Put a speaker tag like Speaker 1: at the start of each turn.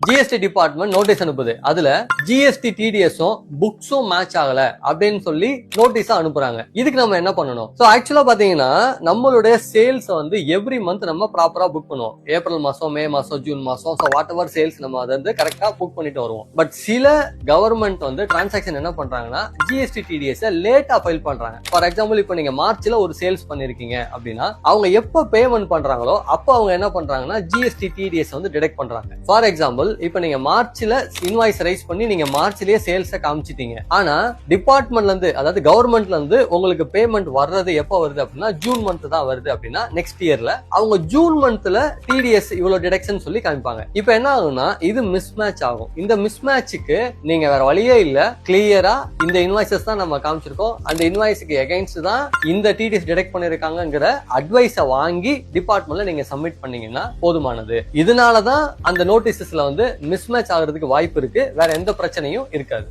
Speaker 1: GST department notice அனுப்புது. அதுல GST டிடிஎஸும் புக்ஸும் match ஆகல அப்படின்னு சொல்லி நோட்டீஸ் அனுப்புறாங்க. இதுக்கு நம்ம என்ன பண்ணணும்? சோ ஆக்சுவலா பாத்தீங்கன்னா நம்மளுடைய சேல்ஸ் வந்து எவ்ரி மந்த் நம்ம ப்ராப்பரா புக் பண்ணுவோம். ஏப்ரல் மாசம், மே மாசம், ஜூன் மாசம், சோ வாட் எவர் சேல்ஸ் நம்ம அதை வந்து கரெக்டா புக் பண்ணிட்டு வருவோம். பட் சில கவர்மெண்ட் வந்து டிரான்சாக்சன் என்ன பண்றாங்கன்னா ஜிஎஸ்டி டிடிஎஸ் லேட்டா ஃபைல் பண்றாங்க. ஃபார் எக்ஸாம்பிள் இப்போ நீங்க மார்ச்ல ஒரு சேல்ஸ் பண்ணிருக்கீங்க அப்படின்னா அவங்க எப்ப பேமெண்ட் பண்றாங்களோ அப்ப அவங்க என்ன பண்றாங்கன்னா ஜிஎஸ்டி டிடிஎஸ் வந்து டிடெக்ட் பண்றாங்க. ஃபார் எக்ஸாம்பிள் இப்போ நீங்க மார்ச்ல இன்வாய்ஸ் ரைஸ் பண்ணி நீங்க மார்ச்லயே சேல்ஸை காமிச்சிட்டீங்க. ஆனா டிபார்ட்மெண்ட்ல இருந்து, அதாவது கவர்மெண்ட்ல இருந்து உங்களுக்கு பேமெண்ட் வர்றது எப்ப வருது அப்படின்னா ஜூன் மந்த் தான் வருது அப்படின்னா நெக்ஸ்ட் இயர்ல அவங்க ஜூன் மந்த்ல டிடிஎஸ் இவ்வளவு டிடெக்ஷன் சொல்லி காமிப்பாங்க. இப்போ என்ன ஆகும்னா இது மிஸ் மேட்ச் ஆகும். இந்த மிஸ் மேட்சுக்கு நீங்க வேற வழியே இல்ல, கிளியரா இந்த இன்வாய்சஸ் தான் நம்ம காமிச்சிருக்கோம், அந்த இன்வாய்ஸுக்கு எகைன்ஸ்ட் தான் இந்த டிடிஎஸ் டிடெக்ட் பண்ணிருக்காங்கிற அட்வைஸை வாங்கி டிபார்ட்மெண்ட்ல நீங்க சப்மிட் பண்ணீங்கன்னா போதுமானது. இதனாலதான் அந்த நோட்டீசஸ்ல வந்து மிஸ் மேட்ச் ஆகிறதுக்கு வாய்ப்பு இருக்கு, வேற எந்த பிரச்சனையும் இருக்காது.